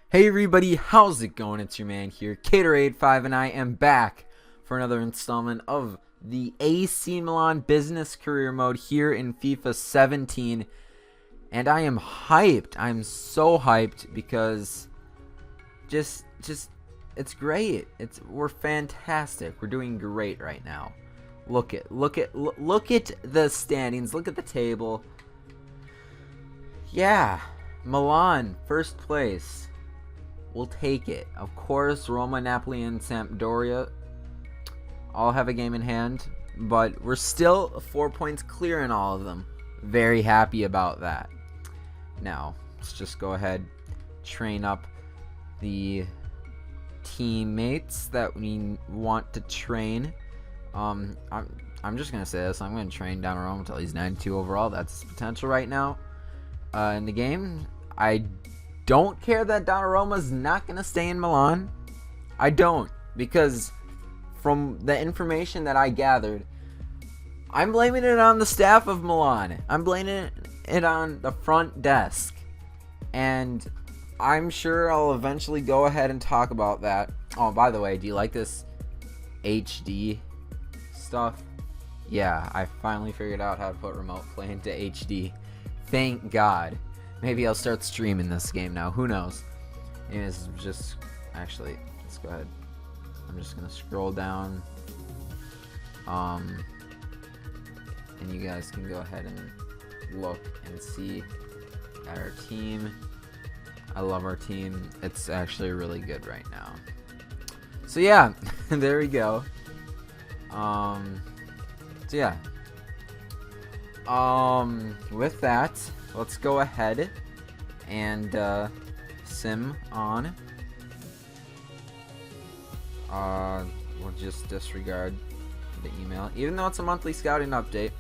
Hey everybody, how's it going? It's your man here, Caterade5, and I am back for another installment of the AC Milan Business Career Mode here in FIFA 17. And I am hyped. I'm so hyped because just it's great. We're fantastic. We're doing great right now. Look at the standings. Look at the table. Yeah, Milan first place. We'll take it. Of course, Roma, Napoli, and Sampdoria all have a game in hand, but we're still 4 points clear in all of them. Very happy about that. Now, let's just go ahead, train up the teammates that we want to train. I'm just gonna say this. I'm gonna train Donnarumma until he's 92 overall. That's his potential right now in the game. I don't care that Donnarumma's not going to stay in Milan. I don't, because from the information that I gathered, I'm blaming it on the staff of Milan. I'm blaming it on the front desk. And I'm sure I'll eventually go ahead and talk about that. Oh, by the way, do you like this HD stuff? Yeah, I finally figured out how to put remote play into HD. Thank God. Maybe I'll start streaming this game now. Who knows? Anyways, just actually, let's go ahead. I'm just gonna scroll down. And you guys can go ahead and look and see at our team. I love our team. It's actually really good right now. So yeah, there we go. So yeah. With that, let's go ahead and sim on. We'll just disregard the email, even though it's a monthly scouting update.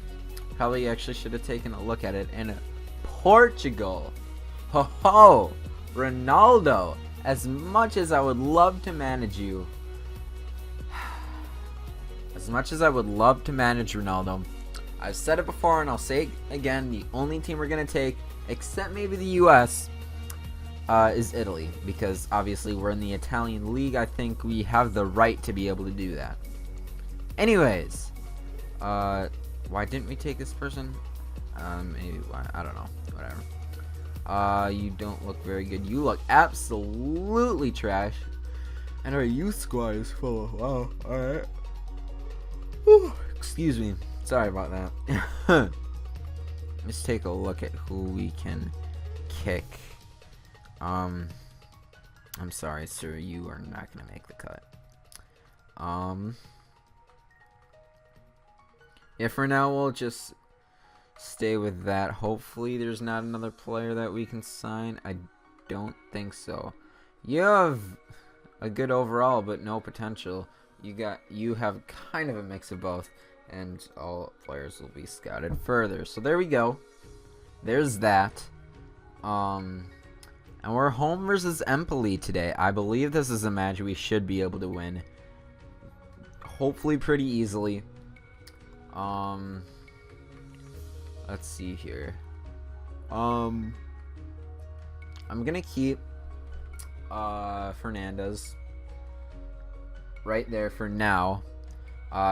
Probably actually should have taken a look at it. And Portugal, ho ho, Ronaldo. As much as I would love to manage you, as much as I would love to manage Ronaldo, I've said it before and I'll say it again, the only team we're going to take, except maybe the US, is Italy. Because obviously we're in the Italian league. I think we have the right to be able to do that. Anyways, why didn't we take this person? Maybe why, I don't know. Whatever. You don't look very good. You look absolutely trash. And our youth squad is full of, wow, alright. Excuse me. Sorry about that. Let's take a look at who we can kick. I'm sorry, sir. You are not going to make the cut. Yeah, for now, we'll just stay with that. Hopefully, there's not another player that we can sign. I don't think so. You have a good overall, but no potential. You have kind of a mix of both. And all players will be scouted further. So there we go. There's that. And we're home versus Empoli today. I believe this is a match we should be able to win. Hopefully pretty easily. Let's see here. I'm gonna keep Fernandez right there for now.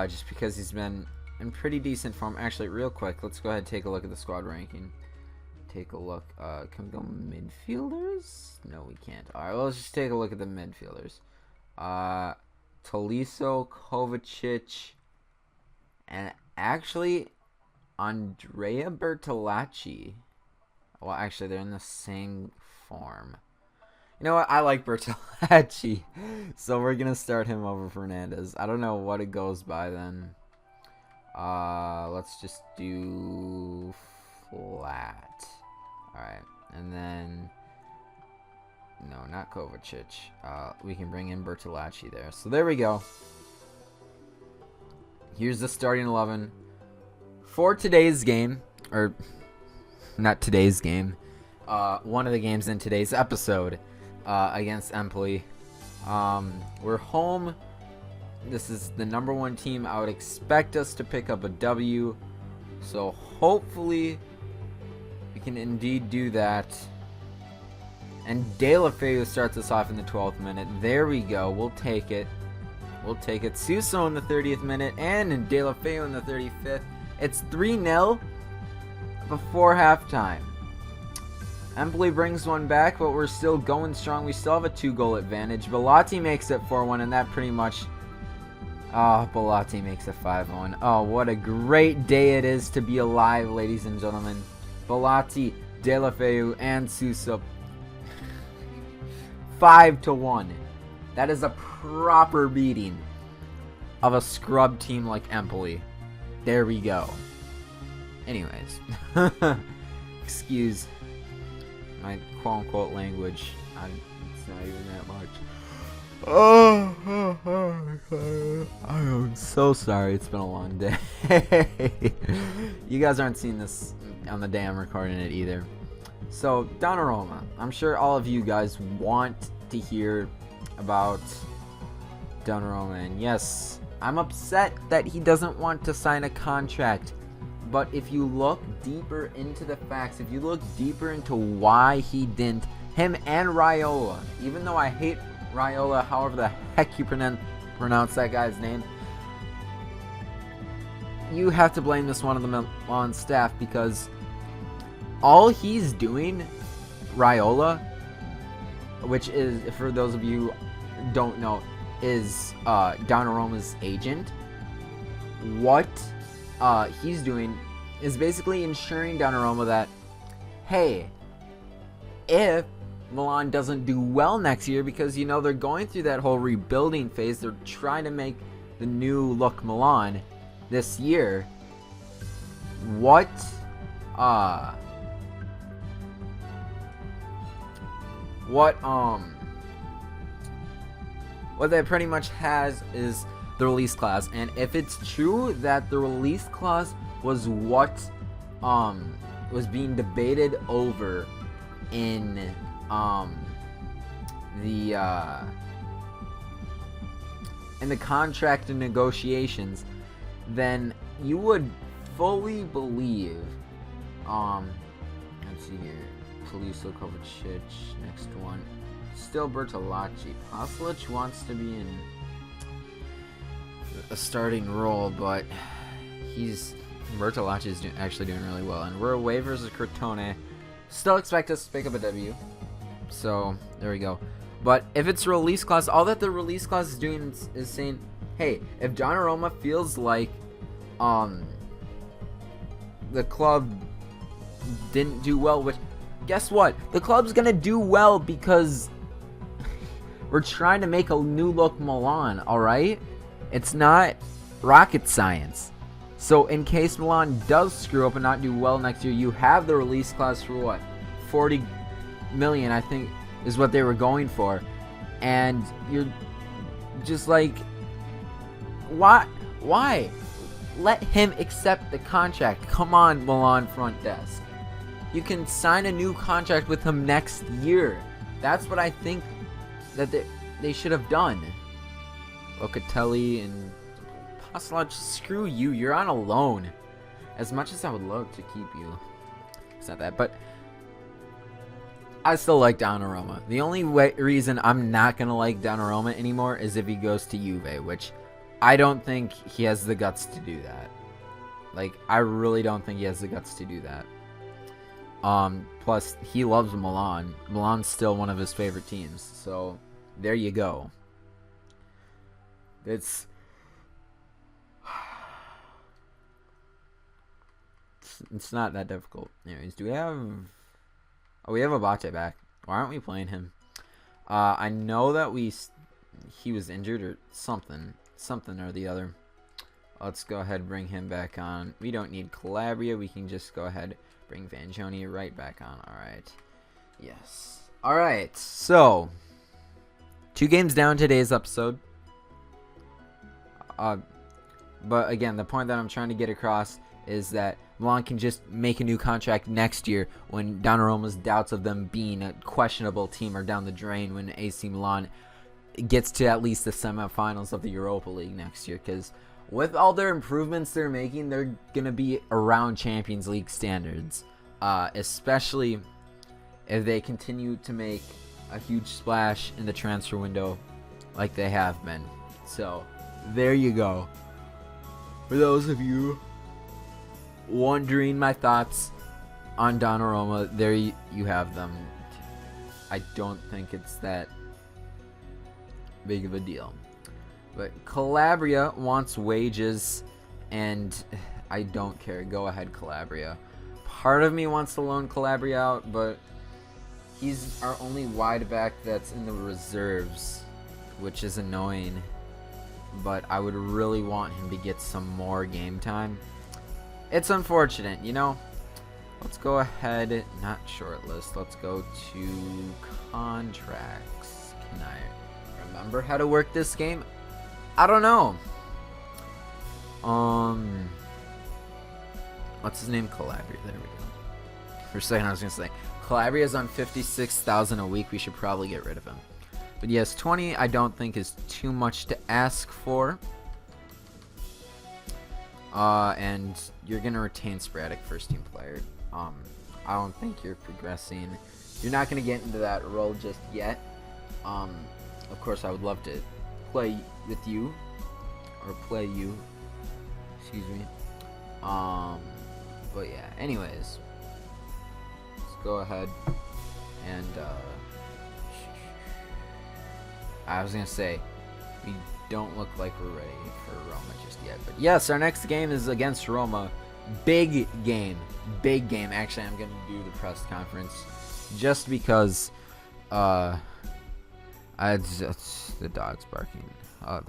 Just because he's been in pretty decent form. Actually, real quick, let's go ahead and take a look at the squad ranking. Take a look. Can we go midfielders? No, we can't. Alright, well, let's just take a look at the midfielders. Tolisso, Kovacic, and actually, Andrea Bertolacci. Well, actually, they're in the same form. You know what? I like Bertolacci, so we're going to start him over Fernandez. I don't know what it goes by then. Let's just do flat. Alright, and then, no, not Kovacic. We can bring in Bertolacci there. So there we go. Here's the starting 11 for today's game, or not today's game, one of the games in today's episode. Against Empoli. We're home. This is the #1 team. I would expect us to pick up a W. So hopefully we can indeed do that. And De La Feu starts us off in the 12th minute. There we go. We'll take it. We'll take it. Suso in the 30th minute and De La Feu in the 35th. It's 3-0 before halftime. Empoli brings one back, but we're still going strong. We still have a 2-goal advantage. Bellotti makes it 4-1, and that pretty much... Oh, Bellotti makes it 5-1. Oh, what a great day it is to be alive, ladies and gentlemen. Bellotti, De La Feu, and Suso. 5-1. That is a proper beating of a scrub team like Empoli. There we go. Anyways. Excuse my quote-unquote language. It's not even that much. I am so sorry. It's been a long day. You guys aren't seeing this on the day I'm recording it either. So, Donnarumma. I'm sure all of you guys want to hear about Donnarumma. And yes, I'm upset that he doesn't want to sign a contract. But if you look deeper into the facts, if you look deeper into why he didn't, him and Raiola, even though I hate Raiola, however the heck you pronounce that guy's name, you have to blame this one of the Milan staff, because all he's doing, Raiola, which is, for those of you who don't know, is Donnarumma's agent. What he's doing is basically ensuring Donnarumma that, hey, if Milan doesn't do well next year, because you know they're going through that whole rebuilding phase, they're trying to make the new look Milan this year, what that pretty much has is the release clause. And if it's true that the release clause was what was being debated over in the contract and negotiations, then you would fully believe, let's see here, Poliso Kovacic, next one, still Bertolacci. Pasalic wants to be in a starting role, but Bertolacci is actually doing really well, and we're away versus Crotone. Still expect us to pick up a W, so there we go. But if it's release clause, all that the release clause is doing is saying, hey, if Donnarumma feels like the club didn't do well, which, guess what? The club's gonna do well because we're trying to make a new look Milan, alright? It's not rocket science. So in case Milan does screw up and not do well next year, you have the release clause for what? 40 million, I think, is what they were going for. And you're just like, why? Let him accept the contract. Come on, Milan front desk. You can sign a new contract with him next year. That's what I think that they should have done. Locatelli and Pasalic, screw you. You're on a loan. As much as I would love to keep you, it's not that, but I still like Donnarumma. The only reason I'm not going to like Donnarumma anymore is if he goes to Juve, which I don't think he has the guts to do that. Like, I really don't think he has the guts to do that. Plus, he loves Milan. Milan's still one of his favorite teams. So, there you go. It's not that difficult. Anyways, do we have... Oh, we have Abate back. Why aren't we playing him? I know that he was injured or something or the other. Let's go ahead and bring him back on. We don't need Calabria. We can just go ahead bring Vanjoni right back on. All right. Yes. All right. So 2 games down today's episode. But again, the point that I'm trying to get across is that Milan can just make a new contract next year when Donnarumma's doubts of them being a questionable team are down the drain when AC Milan gets to at least the semifinals of the Europa League next year. Because with all their improvements they're making, they're going to be around Champions League standards. Especially if they continue to make a huge splash in the transfer window like they have been. So there you go. For those of you wondering my thoughts on Donnarumma, there you have them. I don't think it's that big of a deal. But Calabria wants wages, and I don't care. Go ahead, Calabria. Part of me wants to loan Calabria out, but he's our only wide back that's in the reserves, which is annoying. But I would really want him to get some more game time. It's unfortunate, you know. Let's go ahead, not shortlist. Let's go to contracts. Can I remember how to work this game? I don't know. What's his name? Calabria. There we go. For a second I was gonna say Calabria's on 56,000 a week. We should probably get rid of him. But yes, 20 I don't think is too much to ask for. And you're gonna retain sporadic first team player. I don't think you're progressing. You're not gonna get into that role just yet. Of course, I would love to play with you or play you. Excuse me. But yeah. Anyways, let's go ahead and I was gonna say we don't look like we're ready for Roma just yet. But yes, our next game is against Roma. Big game. Big game. Actually, I'm gonna do the press conference just because it's the dog's barking. Oh,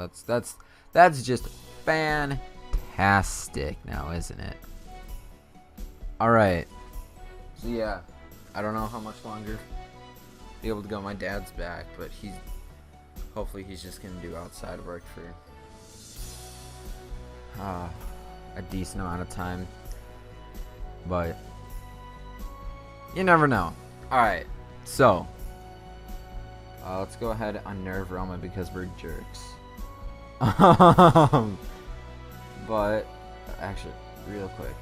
that's just fantastic now, isn't it? Alright. So yeah, I don't know how much longer I'll be able to go. My dad's back, but hopefully he's just gonna do outside work for a decent amount of time, but you never know. Alright, so let's go ahead and unnerve Roma because we're jerks. But actually, real quick,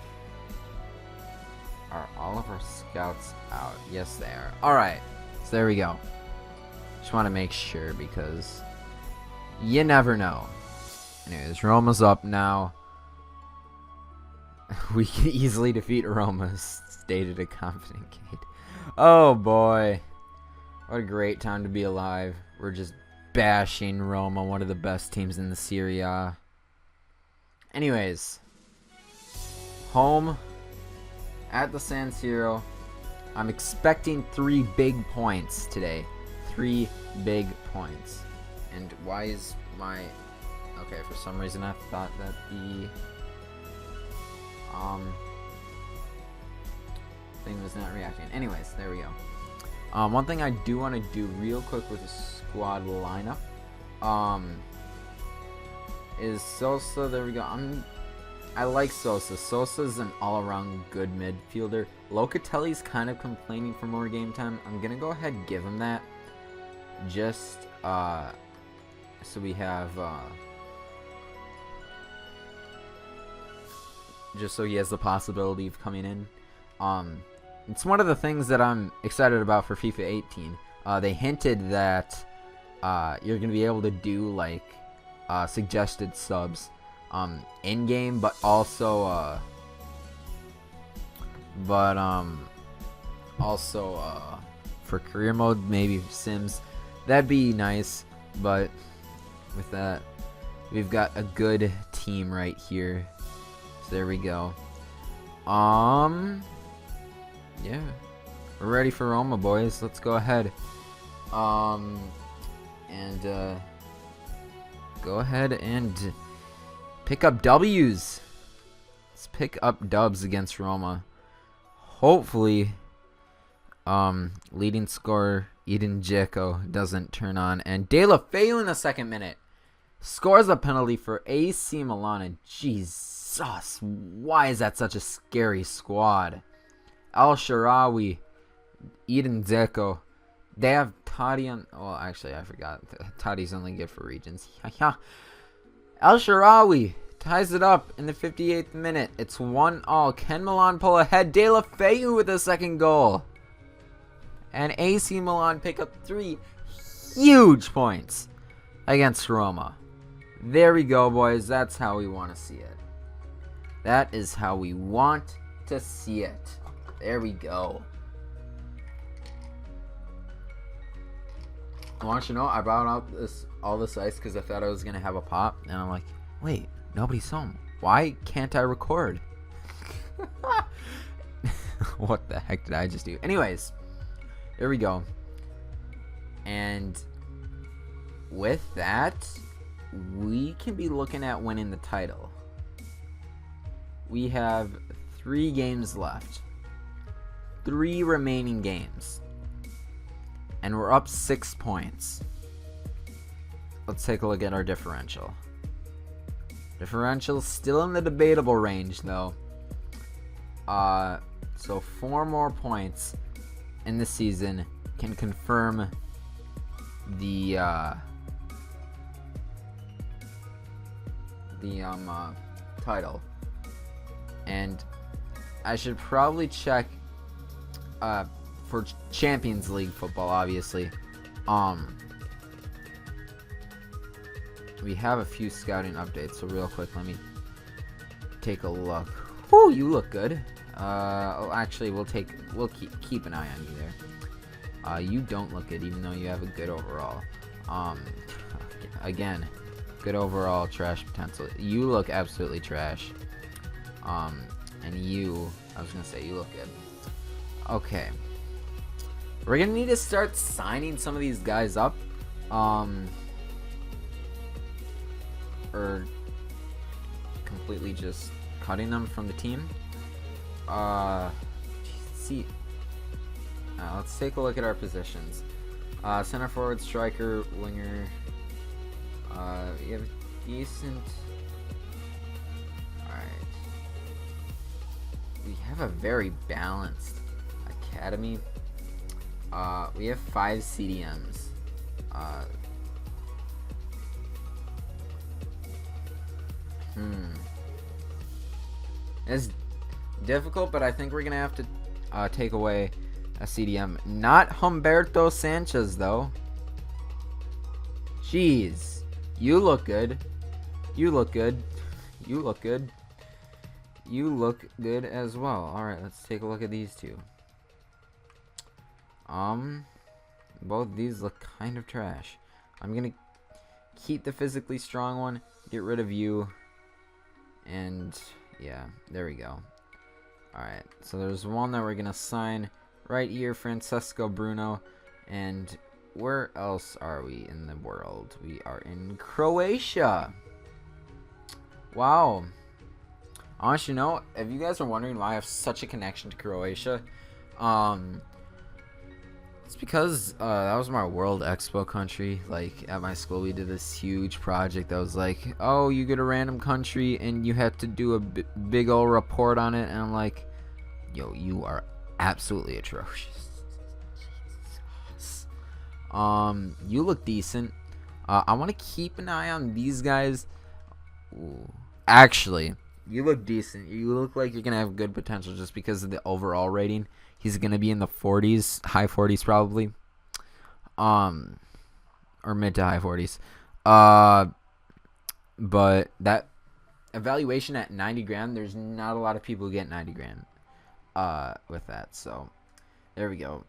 are all of our scouts out? Yes, they are. Alright, so there we go. Just want to make sure because you never know. Anyways, Roma's up now. We can easily defeat Roma, stated a confident Kate. Oh boy. What a great time to be alive. We're just bashing Roma, one of the best teams in the Serie A. Anyways, home at the San Siro. I'm expecting 3 big points today. 3 big points. And why is my... Okay, for some reason I thought that the thing was not reacting. Anyways, there we go. One thing I do want to do real quick with the squad lineup is Sosa. There we go. I like Sosa. Sosa's an all-around good midfielder. Locatelli's kind of complaining for more game time. I'm gonna go ahead and give him that. Just so we have just so he has the possibility of coming in. It's one of the things that I'm excited about for FIFA 18. They hinted that you're gonna be able to do like suggested subs in game, but also for career mode, maybe Sims. That'd be nice, but with that, we've got a good team right here. So there we go. Yeah, we're ready for Roma, boys. Let's go ahead. Go ahead and pick up W's. Let's pick up dubs against Roma. Hopefully, leading scorer Eden Dzeko doesn't turn on, and De La Feu in the 2nd minute scores a penalty for AC Milan. And Jesus, why is that such a scary squad? Al Sharawi, Eden Dzeko. They have Tati on. Well, actually, I forgot. Tati's only good for regions. Al Sharawi ties it up in the 58th minute. It's 1-1. Can Milan pull ahead? De La Feu with a 2nd goal. and AC Milan pick up 3 huge points against Roma. There we go, boys. That's how we want to see it. That is how we want to see it. There we go. I want you to know, I brought out all this ice because I thought I was going to have a pop. And I'm like, wait, nobody's home. Why can't I record? What the heck did I just do? Anyways, there we go. And with that, we can be looking at winning the title. We have 3 games left. 3 remaining games. And we're up 6 points. Let's take a look at our differential. Differential still in the debatable range though. So 4 more points in the season can confirm the title. And I should probably check for Champions League football, obviously. We have a few scouting updates, so real quick, let me take a look. Whoo, you look good. Actually, we'll keep an eye on you there. You don't look good, even though you have a good overall. Again, good overall, trash potential. You look absolutely trash. And you, I was gonna say, you look good. Okay. We're gonna need to start signing some of these guys up. Or completely just cutting them from the team. Let's take a look at our positions. Center forward, striker, winger. We have decent. Alright. We have a very balanced academy. We have 5 CDMs. It's difficult, but I think we're gonna have to take away a CDM. Not Humberto Sanchez though. Jeez, you look good. You look good. You look good. You look good as well. All right, let's take a look at these two. Both these look kind of trash. I'm gonna keep the physically strong one, get rid of you, and yeah, there we go. Alright, so there's one that we're gonna sign right here, Francesco Bruno. And where else are we in the world? We are in Croatia. Wow. I want you to know, if you guys are wondering why I have such a connection to Croatia, it's because that was my World Expo country. Like, at my school, we did this huge project that was like, oh, you get a random country and you had to do a big old report on it. And I'm like, yo, you are absolutely atrocious. You look decent. I want to keep an eye on these guys. Ooh. Actually, you look decent. You look like you're going to have good potential just because of the overall rating. He's going to be in the 40s, high 40s probably. Or mid to high 40s. But that evaluation at 90 grand, there's not a lot of people who get 90 grand with that. So, there we go.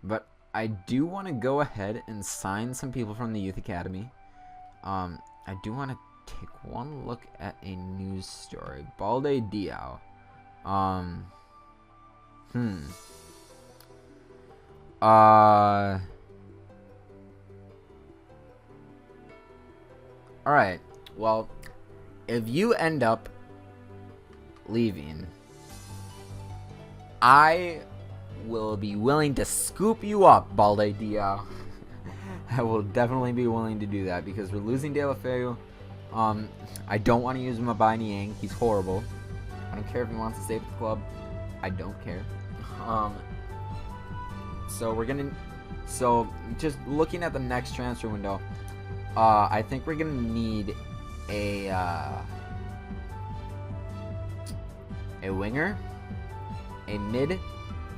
But I do want to go ahead and sign some people from the Youth Academy. I do want to take one look at a news story. Balde Diao. Alright, well, if you end up leaving, I will be willing to scoop you up, Balde Diao. I will definitely be willing to do that because we're losing De La Feu. I don't want to use Mabini Yang. He's horrible. I don't care if he wants to stay with the club. I don't care. So just looking at the next transfer window, I think we're gonna need a winger, a mid,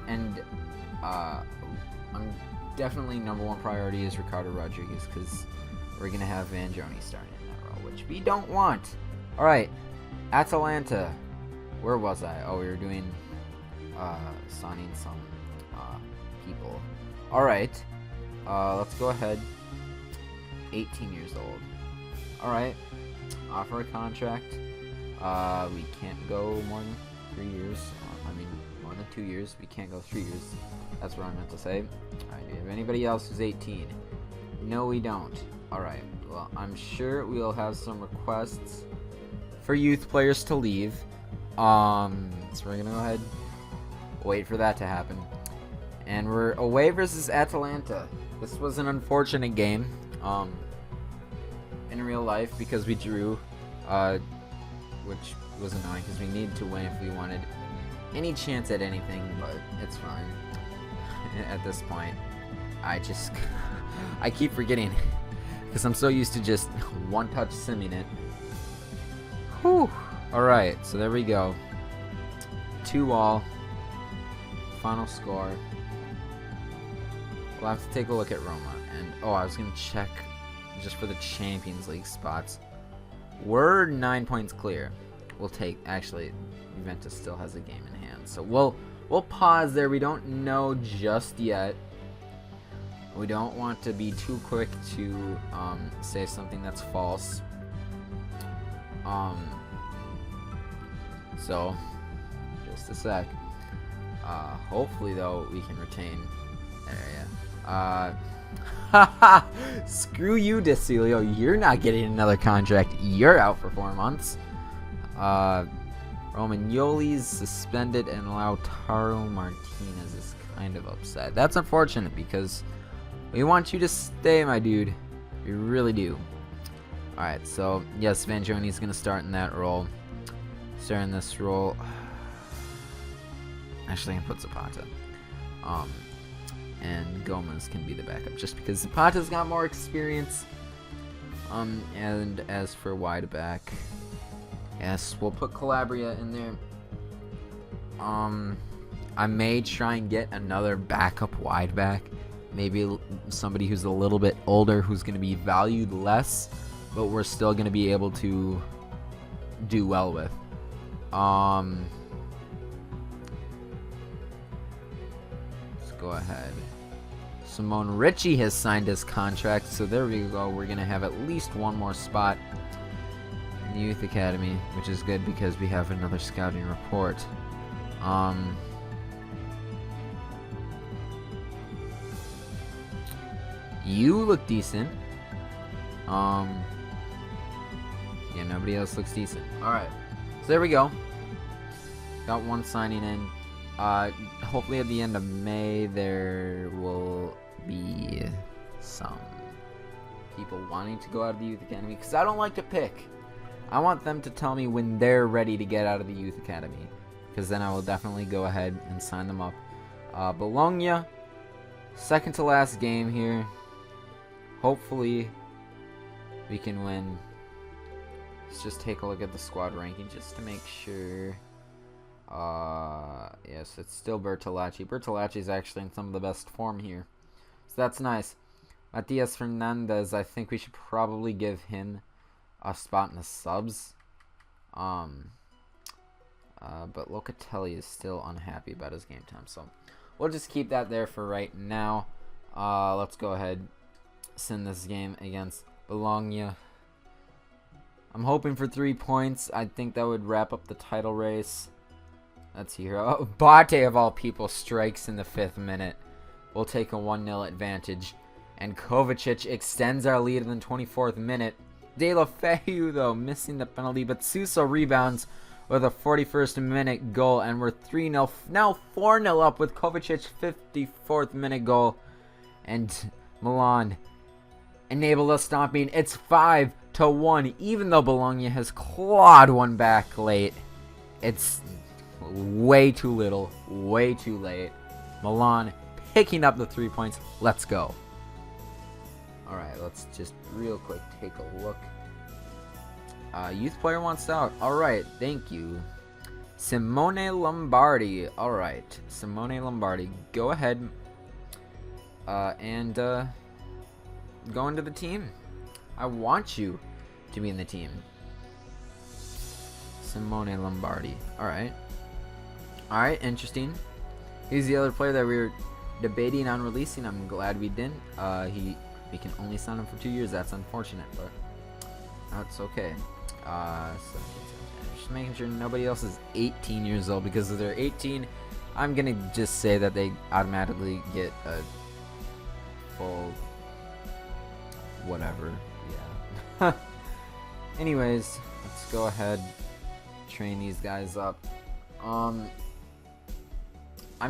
and I'm definitely number one priority is Ricardo Rodriguez, because we're going to have Vanjoni starting in that role, which we don't want. All right, Atalanta. Where was I? Oh, we were doing signing some people. All right, let's go ahead. 18 years old. All right, offer a contract. We can't go more than 3 years. More than 2 years. We can't go 3 years. That's what I meant to say. Alright, do we have anybody else who's 18? No, we don't. Alright, well, I'm sure we'll have some requests for youth players to leave. So we're gonna go ahead, wait for that to happen. And we're away versus Atalanta. This was an unfortunate game, in real life, because we drew, which was annoying because we needed to win if we wanted any chance at anything, but it's fine. At this point, I keep forgetting because I'm so used to just one-touch simming it. Whew. Alright, so there we go. 2-2. Final score. We'll have to take a look at Roma. And, I was going to check just for the Champions League spots. We're 9 points clear. We'll take, actually, Juventus still has a game in hand. So we'll pause there. We don't know just yet. We don't want to be too quick to say something that's false. So, just a sec. Hopefully, though, we can retain that area. Screw you, Desilio. You're not getting another contract. You're out for 4 months. Romagnoli's suspended, and Lautaro Martinez is kind of upset. That's unfortunate because we want you to stay, my dude. We really do. Alright, so yes, Vanjoni's going to start in that role. Start in this role. Actually, I can put Zapata. And Gomez can be the backup just because Zapata's got more experience. And as for wide back, yes, we'll put Calabria in there. I may try and get another backup wide back. Maybe somebody who's a little bit older, who's going to be valued less, but we're still going to be able to do well with. Let's go ahead. Simone Ritchie has signed his contract, so there we go. We're going to have at least one more spot in the Youth Academy, which is good because we have another scouting report. You look decent. Yeah, nobody else looks decent. Alright, so there we go. Got one signing in. Hopefully at the end of May there will be some people wanting to go out of the Youth Academy, because I don't like to pick. I want them to tell me when they're ready to get out of the Youth Academy, because then I will definitely go ahead and sign them up. Bologna, second to last game here. Hopefully we can win. Let's just take a look at the squad ranking just to make sure. Yes, it's still Bertolacci. Bertolacci is actually in some of the best form here, so that's nice. Matias Fernandez, I think we should probably give him a spot in the subs. But Locatelli is still unhappy about his game time, so we'll just keep that there for right now. Let's go ahead, send this game against Bologna. I'm hoping for 3 points. I think that would wrap up the title race. Let's see here. Oh, Bate, of all people, strikes in the 5th minute. We'll take a 1-0 advantage. And Kovacic extends our lead in the 24th minute. De La Feu, though, missing the penalty. But Suso rebounds with a 41st minute goal. And we're 3-0. Now 4-0 up with Kovacic's 54th minute goal. And Milan enable us stomping. It's 5-1. Even though Bologna has clawed one back late, it's way too little, way too late. Milan picking up the 3 points. Let's go. Alright, let's just real quick take a look. Youth player wants out. Alright, thank you. Simone Lombardi. Alright, Simone Lombardi. Go ahead and go into the team. I want you to be in the team. Simone Lombardi. Alright, interesting. He's the other player that we were debating on releasing. I'm glad we didn't. We can only sign him for 2 years. That's unfortunate, but that's okay. So just making sure nobody else is 18 years old, because if they're 18, I'm gonna just say that they automatically get a full whatever. Yeah. Anyways, let's go ahead, train these guys up. I'm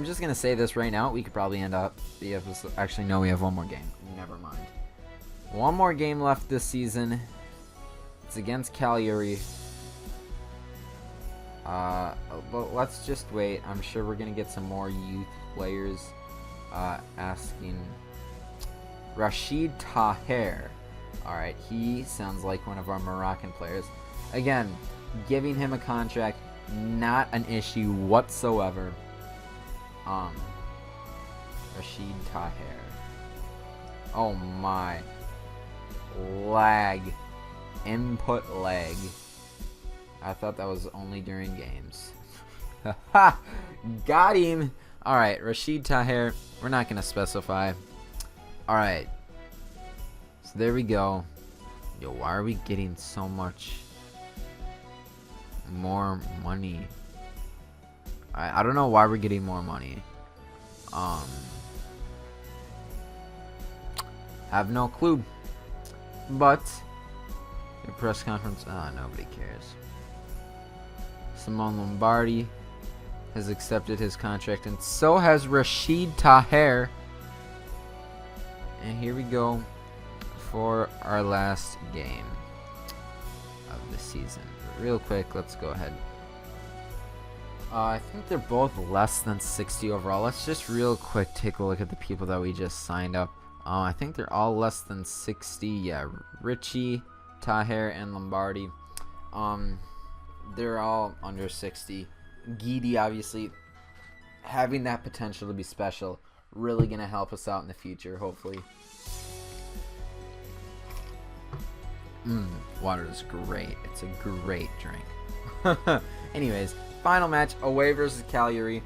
just gonna say this right now. We could probably end up the episode. Actually, no, we have one more game. Never mind. One more game left this season. It's against Cagliari. But let's just wait. I'm sure we're gonna get some more youth players. Asking Rashid Taher. Alright, he sounds like one of our Moroccan players. Again, giving him a contract, not an issue whatsoever. Rashid Taher. Oh my. Lag. Input lag. I thought that was only during games. Ha! Got him! Alright, Rashid Taher. We're not going to specify. Alright. So there we go. Yo, why are we getting so much more money? I don't know why we're getting more money. Have no clue. But the press conference, nobody cares. Simone Lombardi has accepted his contract, and so has Rashid Taher. And here we go for our last game of the season. Real quick, let's go ahead. I think they're both less than 60 overall. Let's just real quick take a look at the people that we just signed up. I think they're all less than 60. Yeah, Richie, Taher, and Lombardi. They're all under 60. Guidi, obviously, having that potential to be special, really going to help us out in the future, hopefully. Water is great. It's a great drink. Anyways, final match, away versus Cagliari.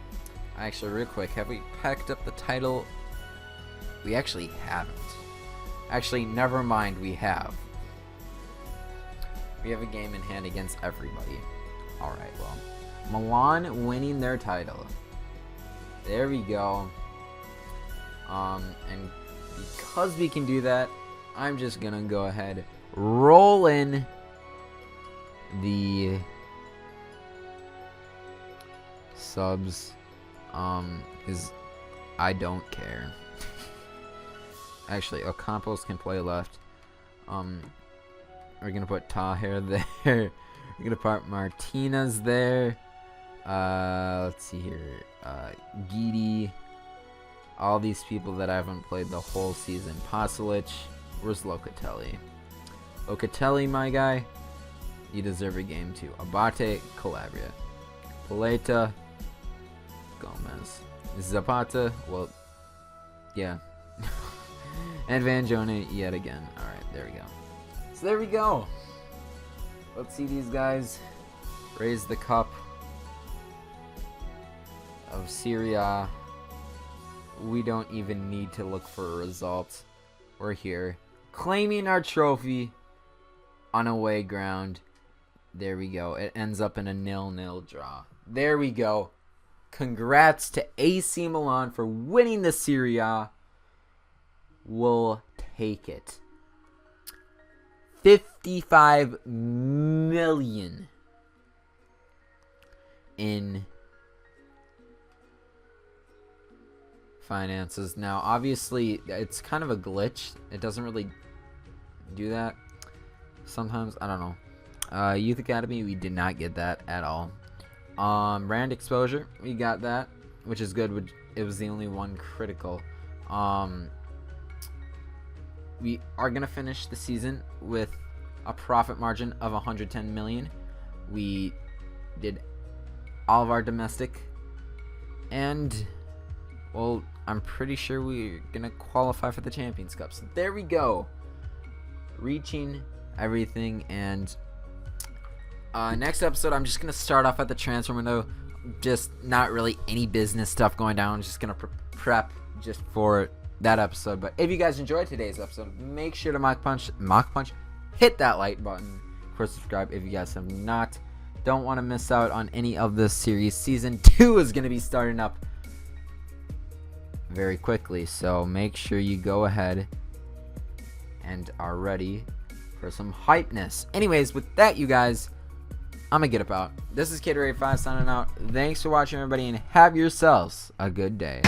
Actually, real quick, have we packed up the title? We actually haven't. Actually, never mind, we have. We have a game in hand against everybody. Alright, well. Milan winning their title. There we go. And because we can do that, I'm just gonna go ahead, roll in the subs. Is I don't care. Actually, Ocampos can play left. We're gonna put Taher there. We're gonna put Martinez there. Let's see here. Guidi. All these people that I haven't played the whole season. Pasalic. Where's Locatelli? Locatelli, my guy. You deserve a game too. Abate, Calabria. Paleta, Gomez. Zapata, well, yeah. And Van Jone yet again. Alright, there we go. So there we go. Let's see these guys raise the cup of Serie A. We don't even need to look for a result. We're here, claiming our trophy on away ground. There we go. It ends up in a 0-0 draw. There we go. Congrats to AC Milan for winning the Serie A. We'll take it. 55 million in finances. Now, obviously, it's kind of a glitch. It doesn't really do that sometimes. I don't know. Youth Academy, we did not get that at all. Brand exposure, we got that, which is good. It was the only one critical. We are gonna finish the season with a profit margin of 110 million. We did all of our domestic, and we'll I'm pretty sure we're gonna qualify for the Champions Cup. So there we go, reaching everything. And next episode, I'm just gonna start off at the transfer window. Just not really any business stuff going down. I'm just gonna prep just for that episode. But if you guys enjoyed today's episode, make sure to mock punch, hit that like button. Of course, subscribe if you guys have not. Don't want to miss out on any of this series. Season 2 is going to be starting up very quickly, so make sure you go ahead and are ready for some hypeness. Anyways, with that, you guys, I'm gonna get about. This is Kid5 signing out. Thanks for watching, everybody, and have yourselves a good day.